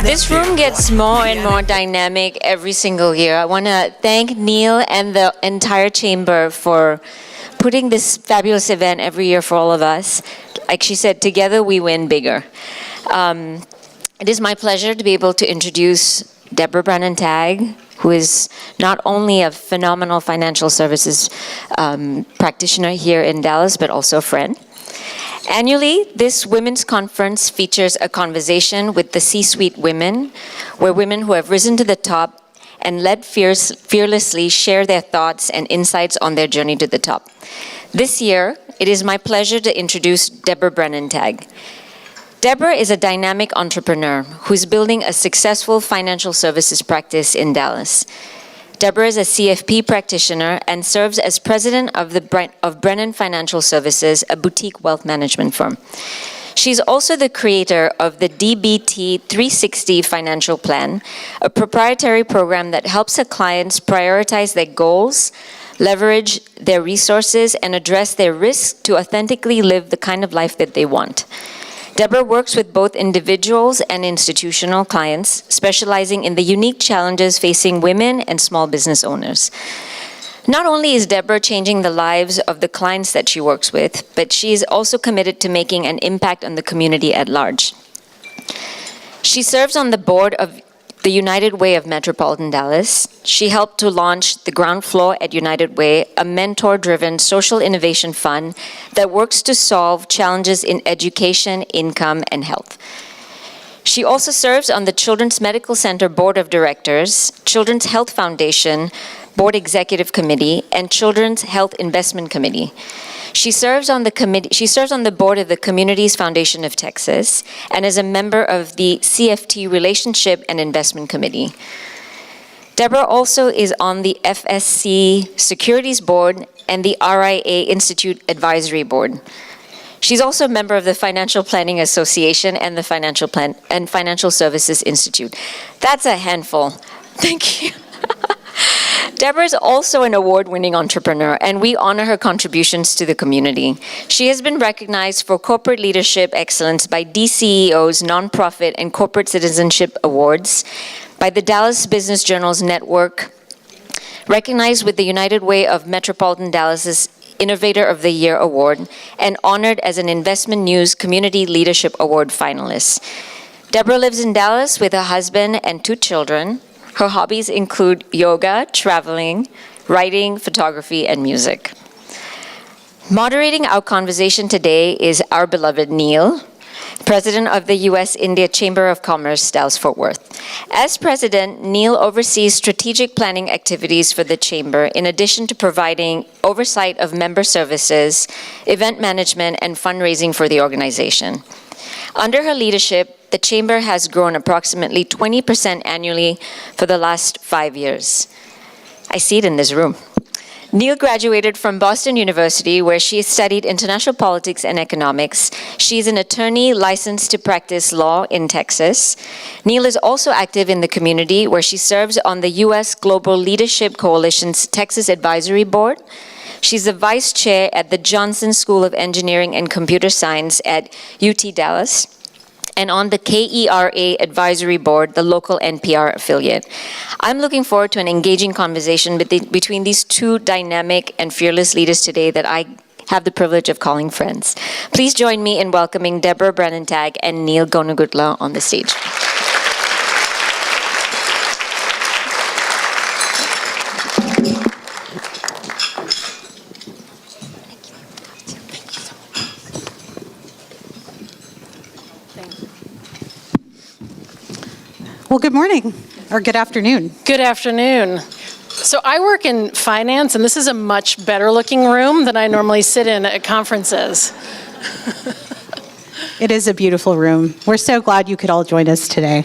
This room gets more and more dynamic every single year. I want to thank Neel and the entire chamber for putting this fabulous event every year for all of us. Like she said, together we win bigger. It is my pleasure to be able to introduce Debra Brennan Tagg, who is not only a phenomenal financial services practitioner here in Dallas, but also a friend. Annually, this women's conference features a conversation with the C-suite women, where women who have risen to the top and led fearlessly share their thoughts and insights on their journey to the top. This year, it is my pleasure to introduce Debra Brennan Tagg. Debra is a dynamic entrepreneur who's building a successful financial services practice in Dallas. Debra is a CFP practitioner and serves as president of Brennan Financial Services, a boutique wealth management firm. She's also the creator of the DBT 360 Financial Plan, a proprietary program that helps her clients prioritize their goals, leverage their resources, and address their risks to authentically live the kind of life that they want. Debra works with both individuals and institutional clients, specializing in the unique challenges facing women and small business owners. Not only is Debra changing the lives of the clients that she works with, but she is also committed to making an impact on the community at large. She serves on the board of the United Way of Metropolitan Dallas. She helped to launch the Ground Floor at United Way, a mentor-driven social innovation fund that works to solve challenges in education, income, and health. She also serves on the Children's Medical Center Board of Directors, Children's Health Foundation Board Executive Committee, and Children's Health Investment Committee. She serves on the board of the Communities Foundation of Texas and is a member of the CFT Relationship and Investment Committee. Debra also is on the FSC Securities Board and the RIA Institute Advisory Board. She's also a member of the Financial Planning Association and the Financial Services Institute. That's a handful. Thank you. Debra is also an award-winning entrepreneur, and we honor her contributions to the community. She has been recognized for corporate leadership excellence by DCEO's Nonprofit and Corporate Citizenship Awards, by the Dallas Business Journal's Network, recognized with the United Way of Metropolitan Dallas's Innovator of the Year Award, and honored as an Investment News Community Leadership Award finalist. Debra lives in Dallas with her husband and 2 children. Her hobbies include yoga, traveling, writing, photography, and music. Moderating our conversation today is our beloved Neel, president of the U.S.-India Chamber of Commerce, Dallas-Fort Worth. As president, Neel oversees strategic planning activities for the chamber, in addition to providing oversight of member services, event management, and fundraising for the organization. Under her leadership, the chamber has grown approximately 20% annually for the last 5 years. I see it in this room. Neel graduated from Boston University, where she studied international politics and economics. She's an attorney licensed to practice law in Texas. Neel is also active in the community, where she serves on the U.S. Global Leadership Coalition's Texas Advisory Board. She's the vice chair at the Johnson School of Engineering and Computer Science at UT Dallas, and on the KERA Advisory Board, the local NPR affiliate. I'm looking forward to an engaging conversation between these 2 dynamic and fearless leaders today that I have the privilege of calling friends. Please join me in welcoming Debra Brennan Tagg and Neel Gonuguntla on the stage. Well, good morning, or good afternoon. Good afternoon. So I work in finance, and this is a much better looking room than I normally sit in at conferences. It is a beautiful room. We're so glad you could all join us today.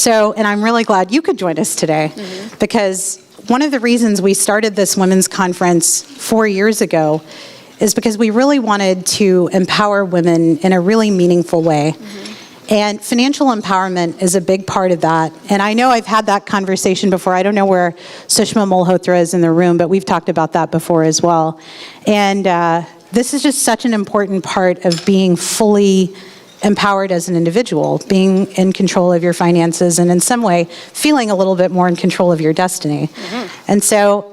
And I'm really glad you could join us today, because one of the reasons we started this women's conference 4 years ago is because we really wanted to empower women in a really meaningful way. And financial empowerment is a big part of that. And I know I've had that conversation before. I don't know where Sushma Malhotra is in the room, but we've talked about that before as well. And this is just such an important part of being fully empowered as an individual, being in control of your finances, and in some way, feeling a little bit more in control of your destiny. And so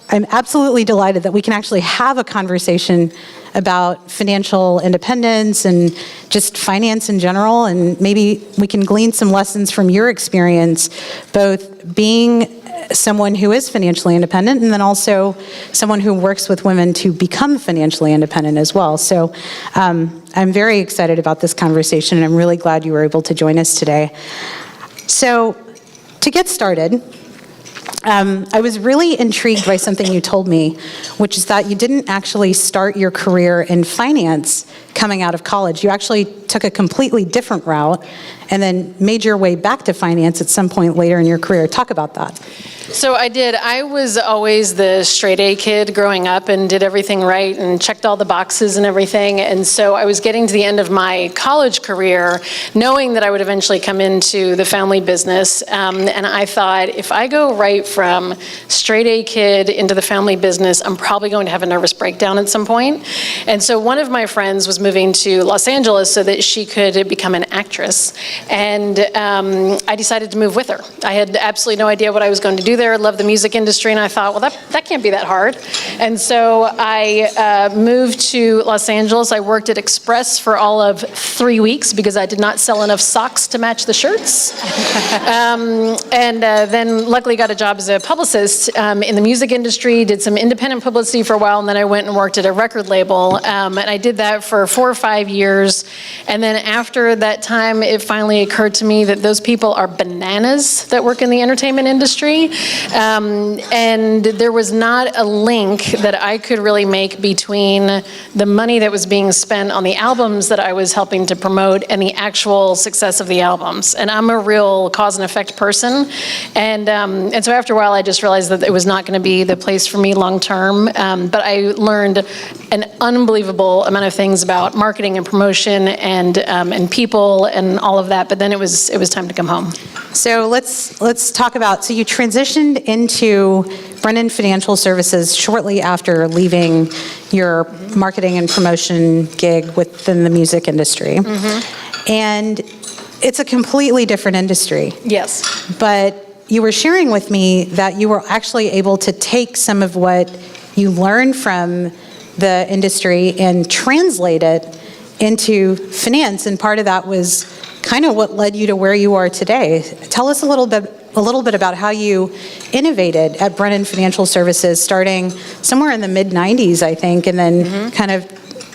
I'm absolutely delighted that we can actually have a conversation about financial independence and just finance in general, and maybe we can glean some lessons from your experience, both being someone who is financially independent and then also someone who works with women to become financially independent as well. So I'm very excited about this conversation, and I'm really glad you were able to join us today. So to get started, I was really intrigued by something you told me, which is that you didn't actually start your career in finance coming out of college. You actually took a completely different route and then made your way back to finance at some point later in your career. Talk about that. So I did. I was always the straight A kid growing up and did everything right and checked all the boxes and everything. And so I was getting to the end of my college career knowing that I would eventually come into the family business. And I thought, if I go right from straight A kid into the family business, I'm probably going to have a nervous breakdown at some point. And so one of my friends was moving to Los Angeles so that she could become an actress. And I decided to move with her. I had absolutely no idea what I was going to do there. I loved the music industry, and I thought, well, that can't be that hard. And so I moved to Los Angeles. I worked at Express for all of 3 weeks because I did not sell enough socks to match the shirts. And then luckily got a job as a publicist in the music industry, did some independent publicity for a while, and then I went and worked at a record label. And I did that for 4 or 5 years. And then after that time, it finally occurred to me that those people are bananas that work in the entertainment industry. And there was not a link that I could really make between the money that was being spent on the albums that I was helping to promote and the actual success of the albums. And I'm a real cause and effect person. And so after a while, I just realized that it was not going to be the place for me long term. But I learned an unbelievable amount of things about marketing and promotion and people and all of that. But then it was time to come home. So let's talk about, so you transitioned into Brennan Financial Services shortly after leaving your marketing and promotion gig within the music industry. And it's a completely different industry. Yes. But you were sharing with me that you were actually able to take some of what you learned from the industry and translate it into finance, and part of that was kind of what led you to where you are today. Tell us a little bit about how you innovated at Brennan Financial Services, starting somewhere in the mid-90s, I think, and then kind of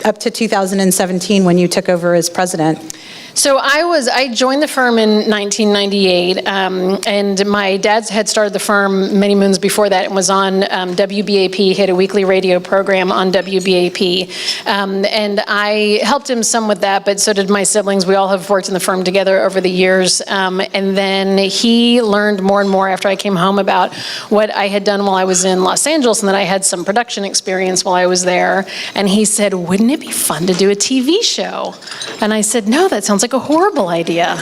up to 2017 when you took over as president. So I joined the firm in 1998, and my dad had started the firm many moons before that and was on WBAP. He had a weekly radio program on WBAP, and I helped him some with that, but so did my siblings. We all have worked in the firm together over the years, and then he learned more and more after I came home about what I had done while I was in Los Angeles, and that I had some production experience while I was there, and he said, wouldn't it be fun to do a TV show? And I said, no, that sounds like a horrible idea.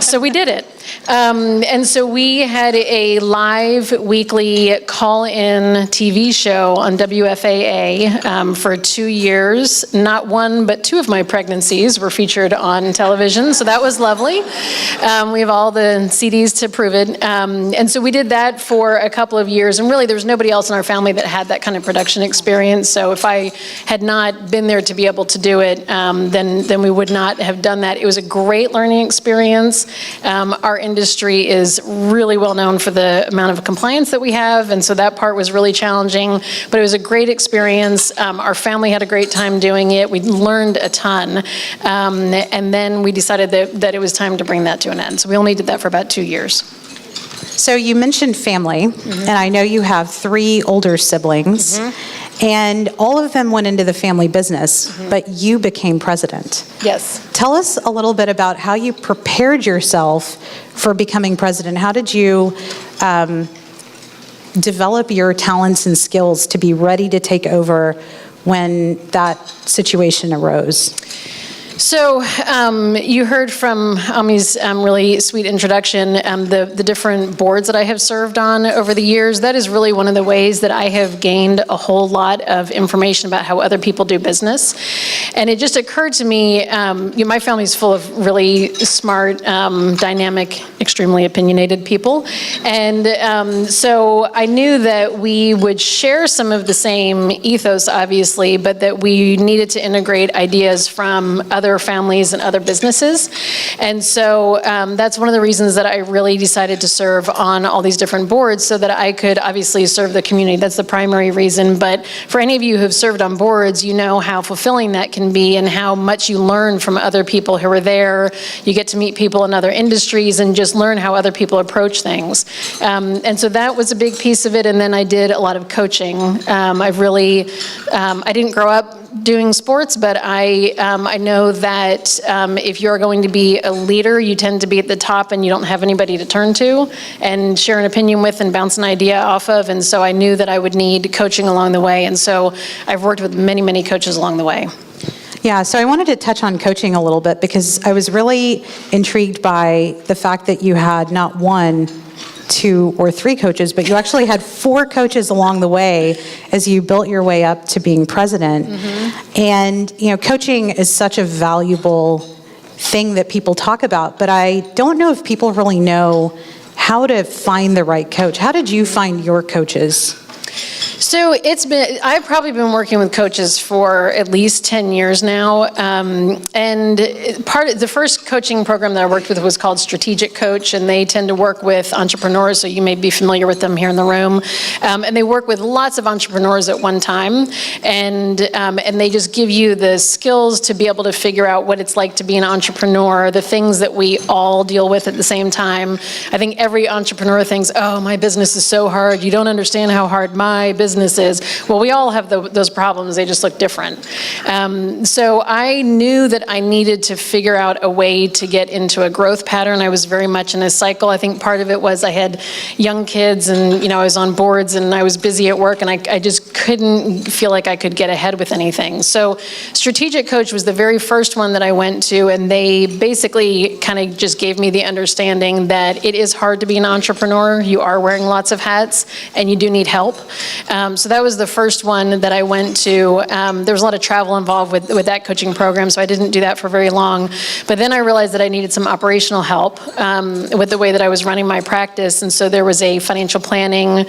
So we did it. And so we had a live weekly call-in TV show on WFAA for 2 years. Not one, but 2 of my pregnancies were featured on television, so that was lovely. We have all the CDs to prove it. And so we did that for a couple of years, and really there was nobody else in our family that had that kind of production experience, so if I had not been there to be able to do it, then we would not have done that. It was a great learning experience. Our industry is really well known for the amount of compliance that we have, and so that part was really challenging, but it was a great experience. Our family had a great time doing it. We learned a ton, and then we decided that it was time to bring that to an end. So we only did that for about 2 years. So you mentioned family, and I know you have 3 older siblings, and all of them went into the family business, but you became president. Yes. Tell us a little bit about how you prepared yourself for becoming president. How did you develop your talents and skills to be ready to take over when that situation arose? So you heard from Ami's really sweet introduction, the different boards that I have served on over the years. That is really one of the ways that I have gained a whole lot of information about how other people do business. And it just occurred to me, my family's full of really smart, dynamic, extremely opinionated people. And so I knew that we would share some of the same ethos, obviously, but that we needed to integrate ideas from other families and other businesses. And so that's one of the reasons that I really decided to serve on all these different boards, so that I could obviously serve the community. That's the primary reason. But for any of you who have served on boards, you know how fulfilling that can be and how much you learn from other people who are there. You get to meet people in other industries and just learn how other people approach things. And so that was a big piece of it. And then I did a lot of coaching. I didn't grow up doing sports, but I know that if you're going to be a leader, you tend to be at the top and you don't have anybody to turn to and share an opinion with and bounce an idea off of. And so I knew that I would need coaching along the way. And so I've worked with many, many coaches along the way. Yeah, so I wanted to touch on coaching a little bit because I was really intrigued by the fact that you had not one, 2 or 3 coaches, but you actually had 4 coaches along the way as you built your way up to being president. Mm-hmm. And, coaching is such a valuable thing that people talk about, but I don't know if people really know how to find the right coach. How did you find your coaches? So I've probably been working with coaches for at least 10 years now. And the first coaching program that I worked with was called Strategic Coach, and they tend to work with entrepreneurs, so you may be familiar with them here in the room. And they work with lots of entrepreneurs at one time, and they just give you the skills to be able to figure out what it's like to be an entrepreneur, the things that we all deal with at the same time. I think every entrepreneur thinks, oh, my business is so hard. You don't understand how hard my business is. Well, we all have those problems. They just look different. So I knew that I needed to figure out a way to get into a growth pattern. I was very much in a cycle. I think part of it was I had young kids and, I was on boards and I was busy at work and I just couldn't feel like I could get ahead with anything. So Strategic Coach was the very first one that I went to, and they basically kind of just gave me the understanding that it is hard to be an entrepreneur. You are wearing lots of hats and you do need help. So that was the first one that I went to. There was a lot of travel involved with that coaching program, so I didn't do that for very long. But then I realized that I needed some operational help with the way that I was running my practice. And so there was a financial planning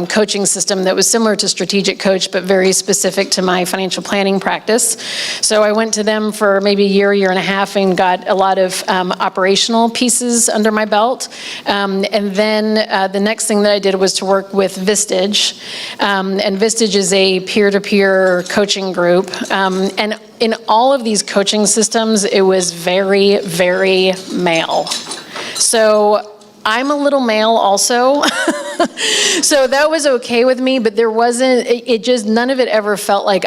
coaching system that was similar to Strategic Coach, but very specific to my financial planning practice. So I went to them for maybe a year and a half, and got a lot of operational pieces under my belt. And then the next thing that I did was to work with Vistage. And Vistage is a peer-to-peer coaching group. And in all of these coaching systems, it was very, very male. So I'm a little male also. So that was okay with me, but there wasn't, none of it ever felt like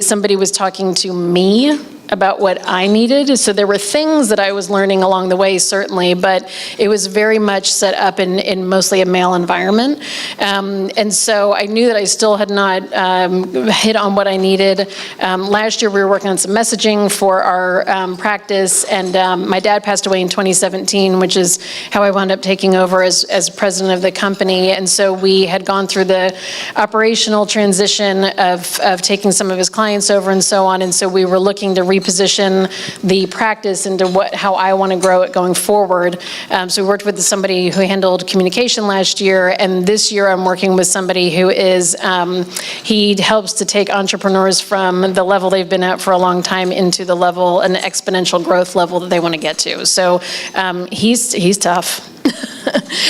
somebody was talking to me about what I needed. So there were things that I was learning along the way, certainly, but it was very much set up in mostly a male environment. And so I knew that I still had not hit on what I needed. Last year we were working on some messaging for our practice, and my dad passed away in 2017, which is how I wound up taking over as president of the company. And so we had gone through the operational transition of taking some of his clients over and so on. And so we were looking to reposition the practice into how I want to grow it going forward. So we worked with somebody who handled communication last year, and this year I'm working with somebody who is, he helps to take entrepreneurs from the level they've been at for a long time into the level, an exponential growth level that they want to get to. So he's tough.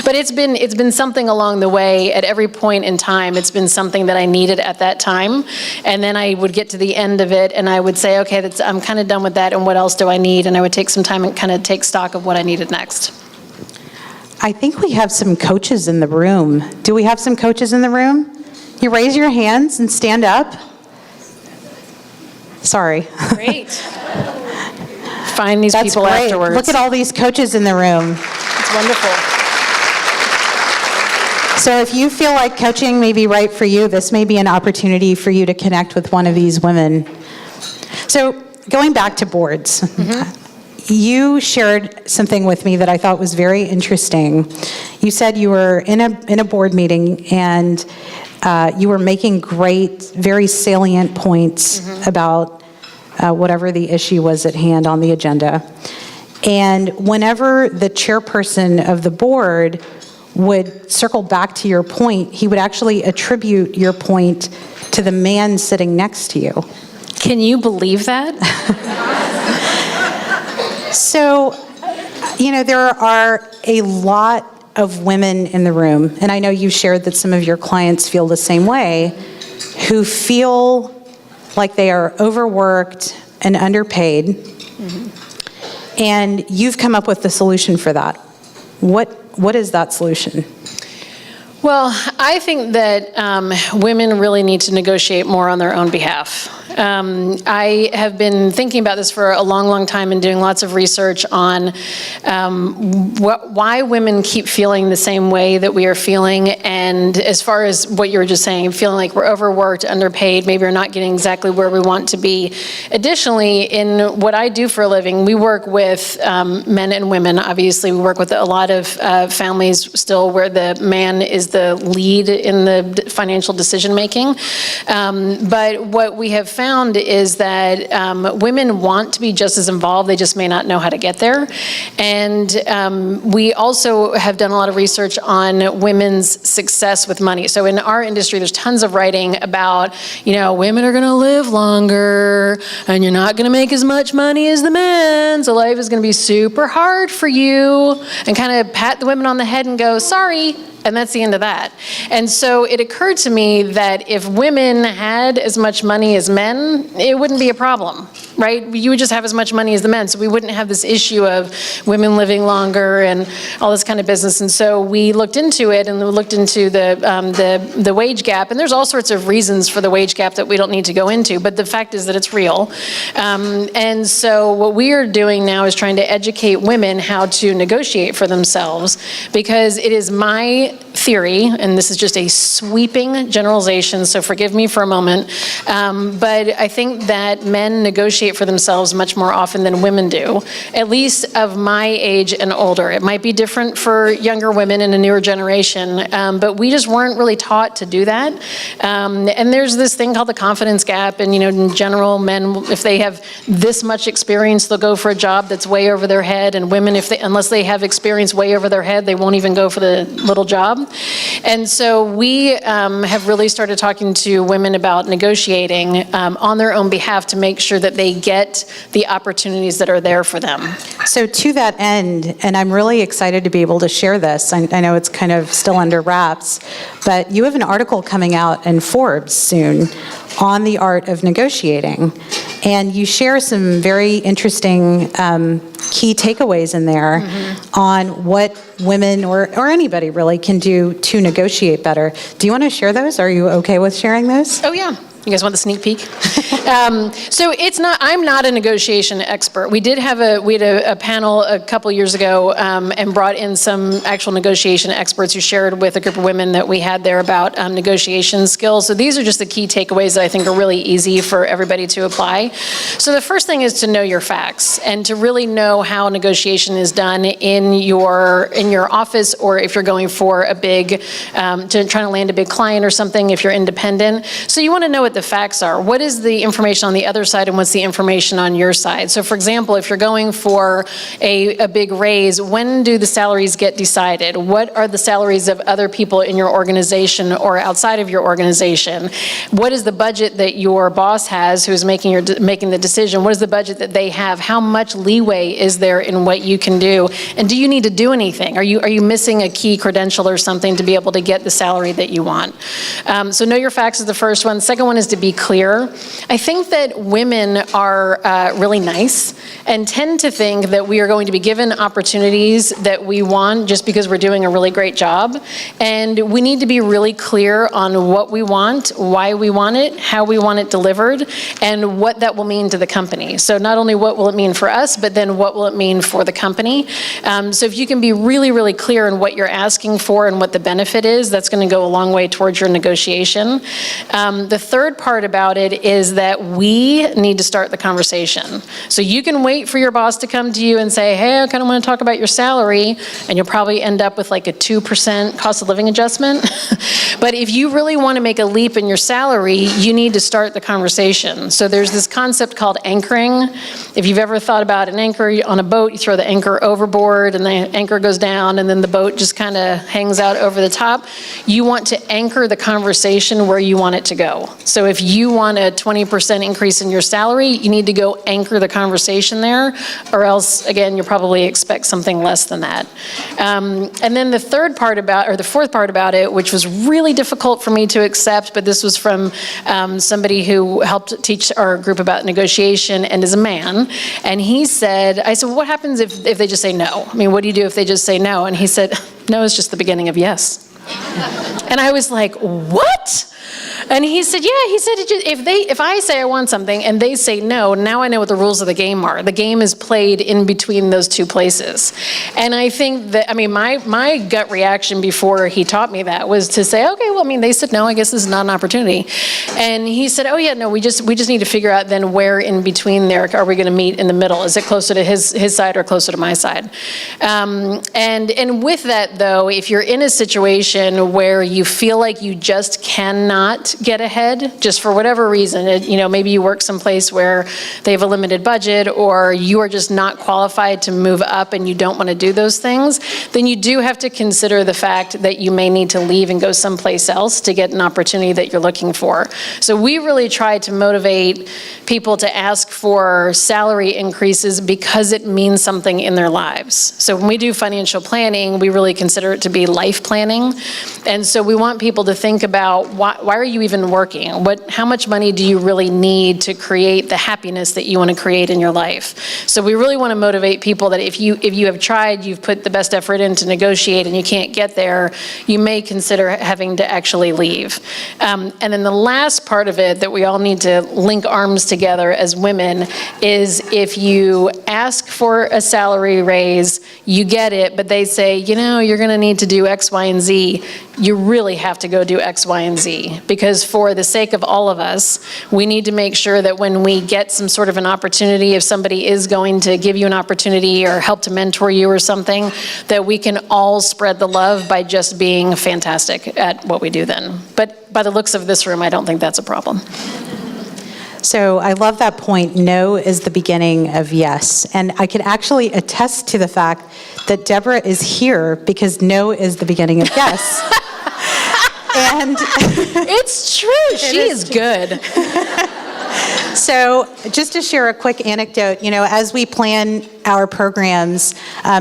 But it's been something along the way. At every point in time, it's been something that I needed at that time. And then I would get to the end of it and I would say, okay, I'm kind of done with that, and what else do I need? And I would take some time and kind of take stock of what I needed next. I think we have some coaches in the room. Do we have some coaches in the room? You raise your hands and stand up. Sorry. Great. Find these That's people great. afterwards. Look at all these coaches in the room. It's wonderful. So if you feel like coaching may be right for you, this may be an opportunity for you to connect with one of these women. So going back to boards, you shared something with me that I thought was very interesting. You said you were in a board meeting and you were making great, very salient points about whatever the issue was at hand on the agenda. And whenever the chairperson of the board would circle back to your point, he would actually attribute your point to the man sitting next to you. Can you believe that? So, there are a lot of women in the room, and I know you shared that some of your clients feel the same way, who feel like they are overworked and underpaid, and you've come up with the solution for that. What is that solution? Well, I think that women really need to negotiate more on their own behalf. I have been thinking about this for a long, long time and doing lots of research on why women keep feeling the same way that we are feeling, and as far as what you were just saying, feeling like we're overworked, underpaid, maybe we're not getting exactly where we want to be. Additionally, in what I do for a living, we work with men and women. Obviously, we work with a lot of families still where the man is the lead in the financial decision making. But what we have found is that women want to be just as involved, they just may not know how to get there. And we also have done a lot of research on women's success with money. So in our industry, there's tons of writing about, women are gonna live longer and you're not gonna make as much money as the men, so life is gonna be super hard for you, and kind of pat the women on the head and go, sorry. And that's the end of that. And so it occurred to me that if women had as much money as men, it wouldn't be a problem, right? You would just have as much money as the men. So we wouldn't have this issue of women living longer and all this kind of business. And so we looked into it, and we looked into the wage gap. And there's all sorts of reasons for the wage gap that we don't need to go into. But the fact is that it's real. And so what we are doing now is trying to educate women how to negotiate for themselves, because it is my theory, and this is just a sweeping generalization, so forgive me for a moment, but I think that men negotiate for themselves much more often than women do, at least of my age and older. It might be different for younger women in a newer generation, but we just weren't really taught to do that. And there's this thing called the confidence gap, and in general, men, if they have this much experience, they'll go for a job that's way over their head, and women, unless they have experience way over their head, they won't even go for the little job. And so we have really started talking to women about negotiating on their own behalf to make sure that they get the opportunities that are there for them. So to that end, and I'm really excited to be able to share this, I know it's kind of still under wraps, but you have an article coming out in Forbes soon on the art of negotiating. And you share some very interesting key takeaways in there on what women or anybody really can do to negotiate better. Do you want to share those? Are you okay with sharing those? Oh, yeah. You guys want the sneak peek? So I'm not a negotiation expert. We had a panel a couple years ago and brought in some actual negotiation experts who shared with a group of women that we had there about negotiation skills. So these are just the key takeaways that I think are really easy for everybody to apply. So the first thing is to know your facts and to really know how negotiation is done in your office, or if you're going for a big, trying to land a big client or something, if you're independent. So you want to know what the facts are. What is the information on the other side and what's the information on your side? So for example, if you're going for a big raise, when do the salaries get decided? What are the salaries of other people in your organization or outside of your organization? What is the budget that your boss has who's making the decision? What is the budget that they have? How much leeway is there in what you can do? And do you need to do anything? Are you missing a key credential or something to be able to get the salary that you want? So know your facts is the first one. Second one is to be clear. I think that women are really nice and tend to think that we are going to be given opportunities that we want just because we're doing a really great job. And we need to be really clear on what we want, why we want it, how we want it delivered, and what that will mean to the company. So not only what will it mean for us, but then what will it mean for the company. So if you can be really, really clear in what you're asking for and what the benefit is, that's going to go a long way towards your negotiation. The third third part about it is that we need to start the conversation. So you can wait for your boss to come to you and say, hey, I kind of want to talk about your salary, and you'll probably end up with like a 2% cost of living adjustment. But if you really want to make a leap in your salary, you need to start the conversation. So there's this concept called anchoring. If you've ever thought about an anchor on a boat, you throw the anchor overboard and the anchor goes down and then the boat just kind of hangs out over the top. You want to anchor the conversation where you want it to go. So if you want a 20% increase in your salary, you need to go anchor the conversation there, or else, again, you'll probably expect something less than that. And then the fourth part about it, which was really difficult for me to accept, but this was from somebody who helped teach our group about negotiation and is a man. And he said, I said, well, what happens if they just say no? I mean, what do you do if they just say no? And he said, no is just the beginning of yes. And I was like, what? And he said, yeah, he said, if I say I want something and they say no, now I know what the rules of the game are. The game is played in between those two places. And I think that, I mean, my gut reaction before he taught me that was to say, okay, well, I mean, they said no, I guess this is not an opportunity. And he said, oh yeah, no, we just need to figure out then where in between there are we going to meet in the middle? Is it closer to his side or closer to my side? And with that though, if you're in a situation where you feel like you just cannot get ahead, just for whatever reason, maybe you work someplace where they have a limited budget, or you are just not qualified to move up and you don't want to do those things, then you do have to consider the fact that you may need to leave and go someplace else to get an opportunity that you're looking for. So we really try to motivate people to ask for salary increases because it means something in their lives. So when we do financial planning, we really consider it to be life planning. And so we want people to think about why are you even working? How much money do you really need to create the happiness that you want to create in your life? So we really want to motivate people that if you have tried, you've put the best effort in to negotiate and you can't get there, you may consider having to actually leave. And then the last part of it that we all need to link arms together as women is if you ask for a salary raise, you get it, but they say, you're going to need to do X, Y, and Z. You really have to go do X, Y, and Z, because for the sake of all of us, we need to make sure that when we get some sort of an opportunity, if somebody is going to give you an opportunity or help to mentor you or something, that we can all spread the love by just being fantastic at what we do then. But by the looks of this room, I don't think that's a problem. So I love that point. No is the beginning of yes. And I can actually attest to the fact that Debra is here because no is the beginning of yes. And it's true. She is good. So just to share a quick anecdote, as we plan our programs,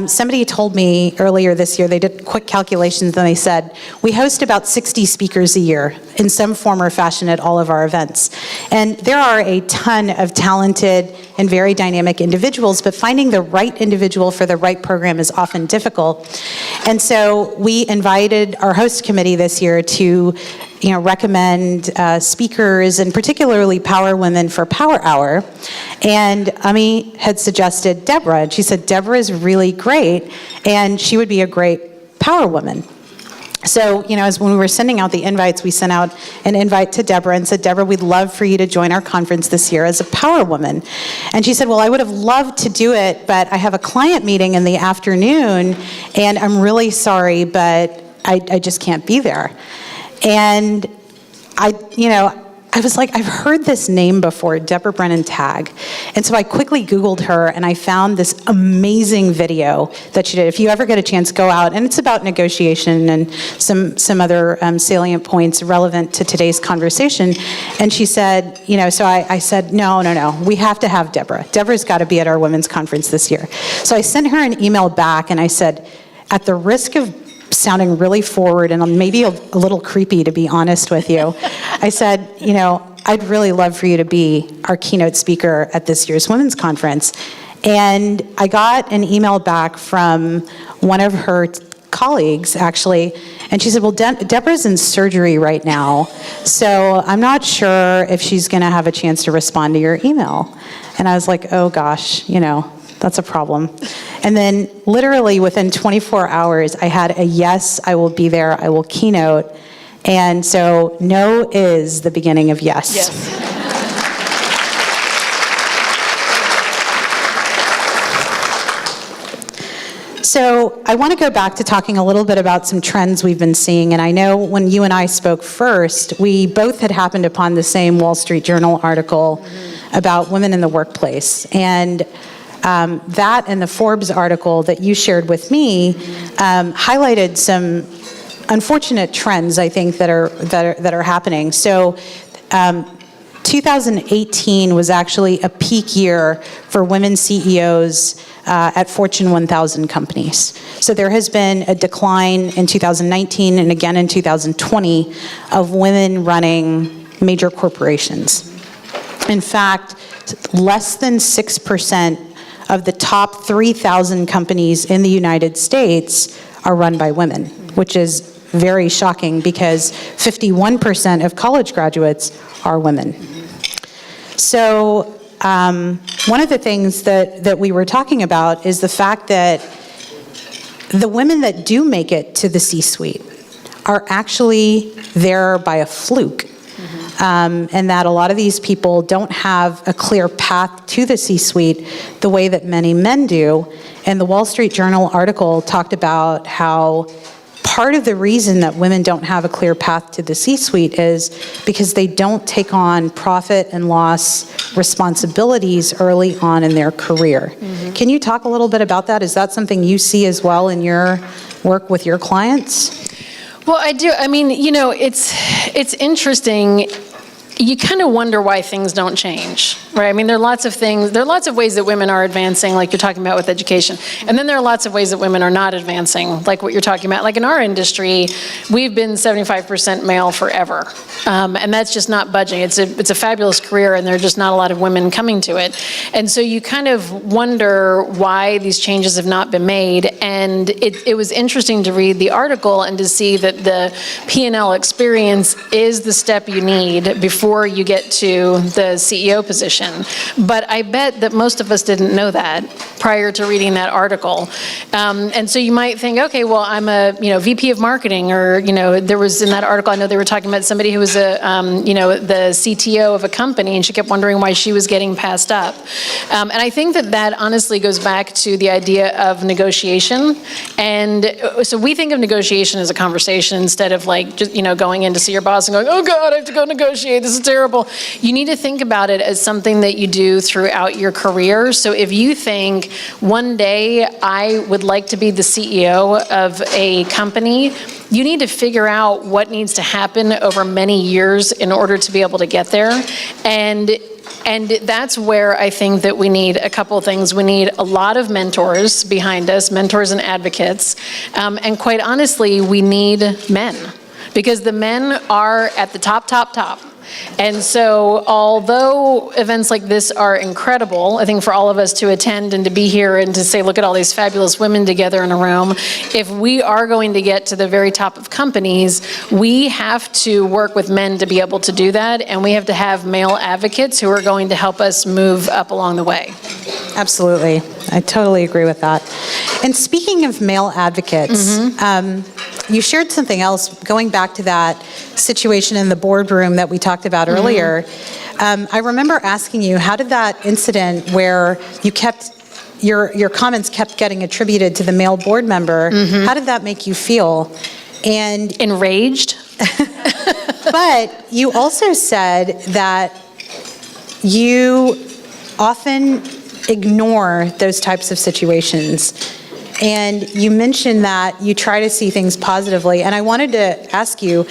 somebody told me earlier this year, they did quick calculations and they said, we host about 60 speakers a year in some form or fashion at all of our events. And there are a ton of talented and very dynamic individuals, but finding the right individual for the right program is often difficult. And so we invited our host committee this year to recommend speakers, and particularly power women for Power Hour. And Ami had suggested Debra, and she said, Debra is really great, and she would be a great power woman. So, as when we were sending out the invites, we sent out an invite to Debra and said, Debra, we'd love for you to join our conference this year as a power woman. And she said, well, I would have loved to do it, but I have a client meeting in the afternoon, and I'm really sorry, but I just can't be there. And I was like, I've heard this name before, Debra Brennan Tagg. And so I quickly Googled her and I found this amazing video that she did. If you ever get a chance, go out. And it's about negotiation and some other salient points relevant to today's conversation. And she said, so I said, no, we have to have Debra. Debra's got to be at our women's conference this year. So I sent her an email back and I said, at the risk of sounding really forward and maybe a little creepy, to be honest with you, I said, I'd really love for you to be our keynote speaker at this year's women's conference. And I got an email back from one of her colleagues, actually, and she said, well, Debra's in surgery right now, so I'm not sure if she's going to have a chance to respond to your email. And I was like, oh gosh, that's a problem. And then literally within 24 hours, I had a yes, I will be there, I will keynote. And so no is the beginning of yes. Yes. So I want to go back to talking a little bit about some trends we've been seeing. And I know when you and I spoke first, we both had happened upon the same Wall Street Journal article about women in the workplace. And that and the Forbes article that you shared with me highlighted some unfortunate trends, I think, that are happening. So 2018 was actually a peak year for women CEOs at Fortune 1000 companies. So there has been a decline in 2019 and again in 2020 of women running major corporations. In fact, less than 6% of the top 3,000 companies in the United States are run by women, which is very shocking because 51% of college graduates are women. So one of the things that we were talking about is the fact that the women that do make it to the C-suite are actually there by a fluke. And that a lot of these people don't have a clear path to the C-suite the way that many men do. And the Wall Street Journal article talked about how part of the reason that women don't have a clear path to the C-suite is because they don't take on profit and loss responsibilities early on in their career. Can you talk a little bit about that? Is that something you see as well in your work with your clients? Well, I do. I mean, you know, it's interesting. You kind of wonder why things don't change, right? I mean, there are lots of things, there are lots of ways that women are advancing, like you're talking about with education. And then there are lots of ways that women are not advancing, like what you're talking about. Like in our industry, we've been 75% male forever. And that's just not budging. It's a fabulous career, and there are just not a lot of women coming to it. And so you kind of wonder why these changes have not been made. And it was interesting to read the article and to see that the P&L experience is the step you need before you get to the CEO position. But I bet that most of us didn't know that prior to reading that article. And so you might think, okay, well, I'm a VP of marketing, or there was in that article, I know they were talking about somebody who was the CTO of a company, and she kept wondering why she was getting passed up. And I think that honestly goes back to the idea of negotiation. And so we think of negotiation as a conversation instead of like just going in to see your boss and going, oh God, I have to go negotiate. This is terrible. You need to think about it as something that you do throughout your career. So if you think one day I would like to be the CEO of a company, you need to figure out what needs to happen over many years in order to be able to get there. And that's where I think that we need a couple of things. We need a lot of mentors behind us, mentors and advocates. And quite honestly, we need men, because the men are at the top. And so although events like this are incredible, I think for all of us to attend and to be here and to say, look at all these fabulous women together in a room, if we are going to get to the very top of companies, we have to work with men to be able to do that, and we have to have male advocates who are going to help us move up along the way. Absolutely. I totally agree with that. And speaking of male advocates, you shared something else, going back to that situation in the boardroom that we talked about earlier. I remember asking you, how did that incident where you kept, your comments kept getting attributed to the male board member, how did that make you feel? And enraged. But you also said that you often ignore those types of situations. And you mentioned that you try to see things positively. And I wanted to ask you,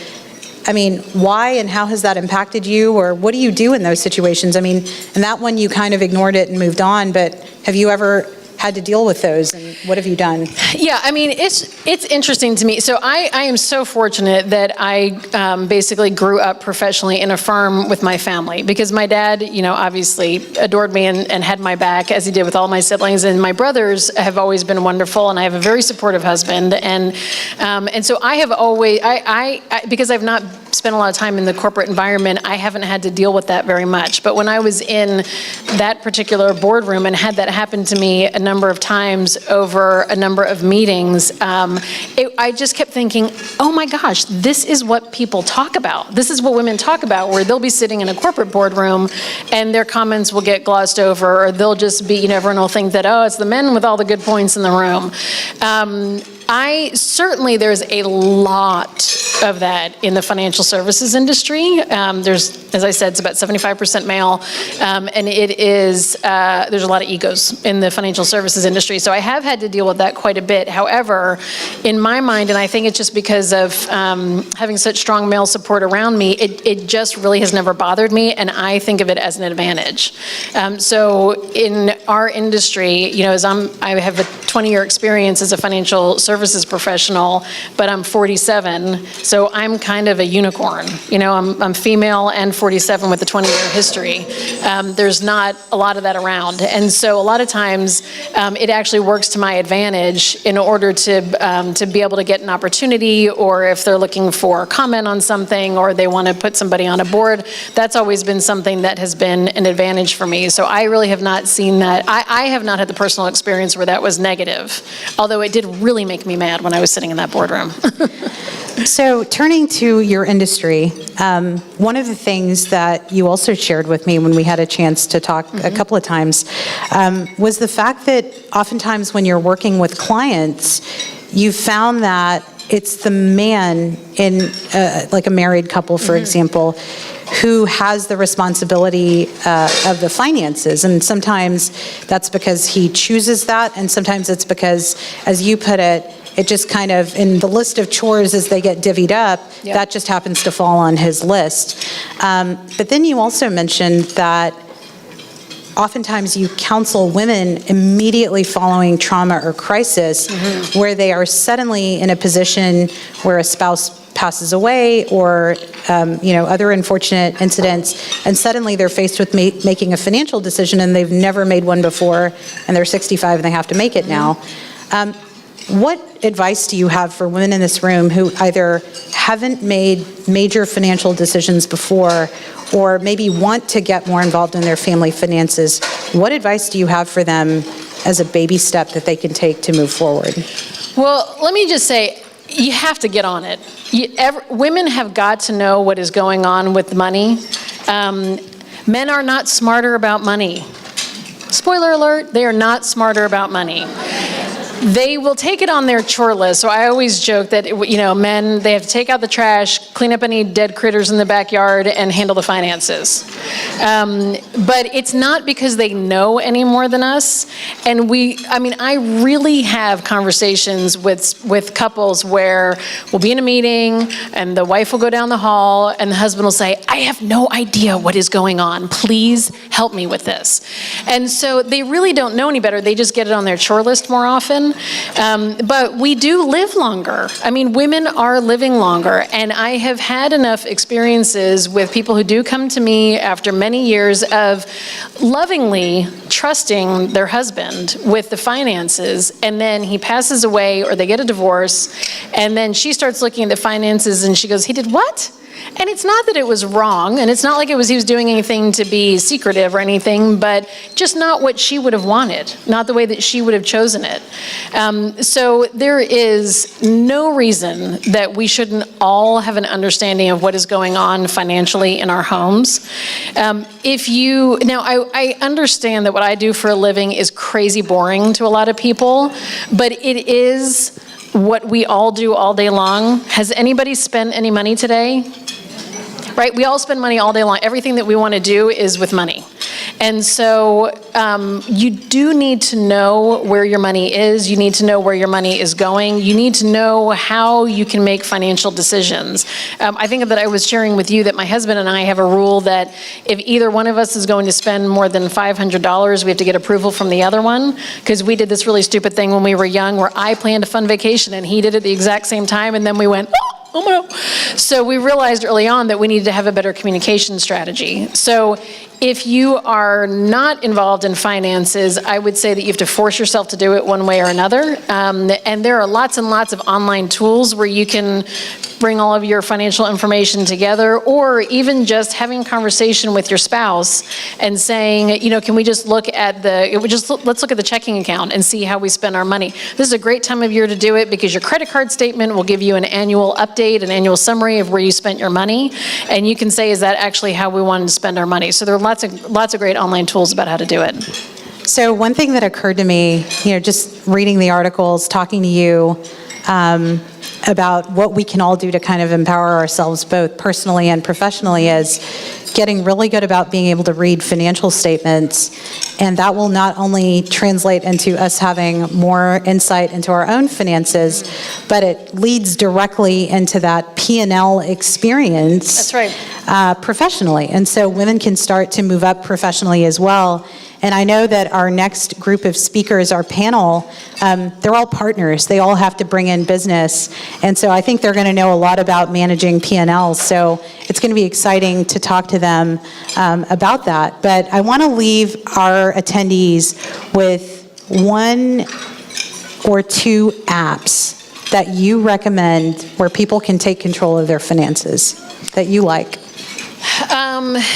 I mean, why and how has that impacted you? Or what do you do in those situations? I mean, in that one you kind of ignored it and moved on, but have you ever had to deal with those, and what have you done? Yeah, I mean, it's interesting to me. So I am so fortunate that I basically grew up professionally in a firm with my family, because my dad, obviously adored me and had my back, as he did with all my siblings, and my brothers have always been wonderful, and I have a very supportive husband, and so I have always, I because I've not spent a lot of time in the corporate environment, I haven't had to deal with that very much. But when I was in that particular boardroom and had that happen to me a number of times over a number of meetings, I just kept thinking, oh my gosh, this is what people talk about. This is what women talk about, where they'll be sitting in a corporate boardroom and their comments will get glossed over, or they'll just be, everyone will think that, oh, it's the men with all the good points in the room. Certainly there's a lot of that in the financial services industry. There's, as I said, it's about 75% male, and it is, there's a lot of egos in the financial services industry. So I have had to deal with that quite a bit. However, in my mind, and I think it's just because of having such strong male support around me, it just really has never bothered me, and I think of it as an advantage. So in our industry, as I have a 20-year experience as a financial services professional, but I'm 47, so I'm kind of a unicorn. I'm female and 47 with a 20-year history. There's not a lot of that around, and so a lot of times it actually works to my advantage in order to be able to get an opportunity, or if they're looking for comment on something, or they want to put somebody on a board. That's always been something that has been an advantage for me. So I really have not seen that. I have not had the personal experience where that was negative, although it did really make me mad when I was sitting in that boardroom. So turning to your industry, one of the things that you also shared with me when we had a chance to talk a couple of times was the fact that oftentimes when you're working with clients, you found that it's the man in like a married couple, for example, who has the responsibility of the finances. And sometimes that's because he chooses that, and sometimes it's because, as you put it, it just kind of, in the list of chores as they get divvied up, that just happens to fall on his list. But then you also mentioned that oftentimes you counsel women immediately following trauma or crisis, where they are suddenly in a position where a spouse passes away, or other unfortunate incidents, and suddenly they're faced with making a financial decision, and they've never made one before, and they're 65 and they have to make it now. What advice do you have for women in this room who either haven't made major financial decisions before, or maybe want to get more involved in their family finances? What advice do you have for them as a baby step that they can take to move forward? Well, let me just say, you have to get on it. Women have got to know what is going on with money. Men are not smarter about money. Spoiler alert, they are not smarter about money. They will take it on their chore list. So I always joke that, men, they have to take out the trash, clean up any dead critters in the backyard, and handle the finances. But it's not because they know any more than us. And I really have conversations with couples where we'll be in a meeting and the wife will go down the hall and the husband will say, I have no idea what is going on. Please help me with this. And so they really don't know any better. They just get it on their chore list more often. But we do live longer. Women are living longer, and I have had enough experiences with people who do come to me after many years of lovingly trusting their husband with the finances, and then he passes away or they get a divorce, and then she starts looking at the finances and she goes, he did what? And it's not that it was wrong, and it's not like he was doing anything to be secretive or anything, but just not what she would have wanted, not the way that she would have chosen it. So there is no reason that we shouldn't all have an understanding of what is going on financially in our homes. I understand that what I do for a living is crazy boring to a lot of people, but it is what we all do all day long. Has anybody spent any money today? Right? We all spend money all day long. Everything that we want to do is with money. And so you do need to know where your money is. You need to know where your money is going. You need to know how you can make financial decisions. I think that I was sharing with you that my husband and I have a rule that if either one of us is going to spend more than $500, we have to get approval from the other one, because we did this really stupid thing when we were young where I planned a fun vacation and he did it at the exact same time, and then we went, oh no. So we realized early on that we needed to have a better communication strategy. So If you are not involved in finances, I would say that you have to force yourself to do it one way or another. And there are lots and lots of online tools where you can bring all of your financial information together, or even just having a conversation with your spouse and saying, you know, can we just look at let's look at the checking account and see how we spend our money. This is a great time of year to do it because your credit card statement will give you an annual update, an annual summary of where you spent your money, and you can say, is that actually how we wanted to spend our money? So there are lots of great online tools about how to do it. So one thing that occurred to me, you know, just reading the articles, talking to you, about what we can all do to kind of empower ourselves both personally and professionally is getting really good about being able to read financial statements. And that will not only translate into us having more insight into our own finances, but it leads directly into that P&L experience. That's right. Professionally. And so women can start to move up professionally as well. And I know that our next group of speakers, our panel, they're all partners. They all have to bring in business. And so I think they're going to know a lot about managing P&Ls. So it's going to be exciting to talk to them about that. But I want to leave our attendees with one or two apps that you recommend where people can take control of their finances that you like.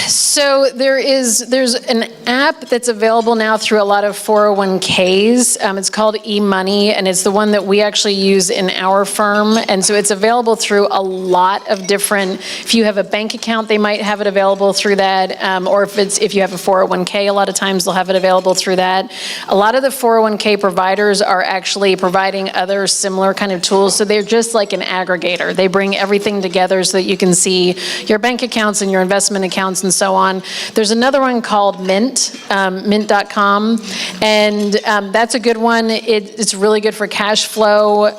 So there's an app that's available now through a lot of 401ks. It's called eMoney, and it's the one that we actually use in our firm. And so it's available through a lot of different, if you have a bank account, they might have it available through that. Or if you have a 401k, a lot of times they'll have it available through that. A lot of the 401k providers are actually providing other similar kind of tools. So they're just like an aggregator. They bring everything together so that you can see your bank accounts and your investment accounts and so on. There's another one called Mint, mint.com, and that's a good one. It's really good for cash flow.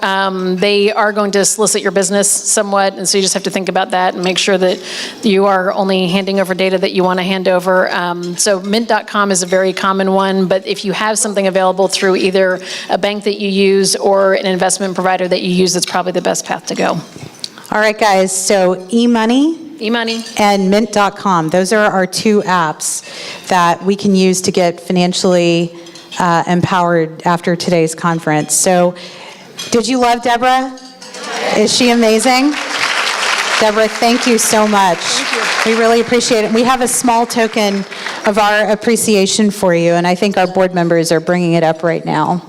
They are going to solicit your business somewhat, and so you just have to think about that and make sure that you are only handing over data that you want to hand over. So mint.com is a very common one, but if you have something available through either a bank that you use or an investment provider that you use, that's probably the best path to go. All right, guys, so eMoney and mint.com. Those are our two apps that we can use to get financially empowered after today's conference. So did you love Debra? Is she amazing? Debra, thank you so much. We really appreciate it. We have a small token of our appreciation for you, and I think our board members are bringing it up right now.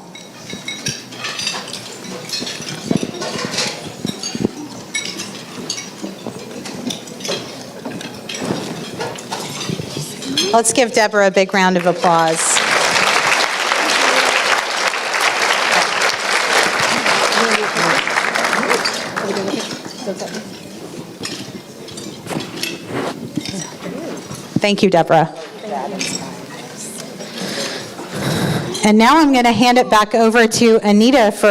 Let's give Debra a big round of applause. Thank you, Debra. And now I'm going to hand it back over to Anita for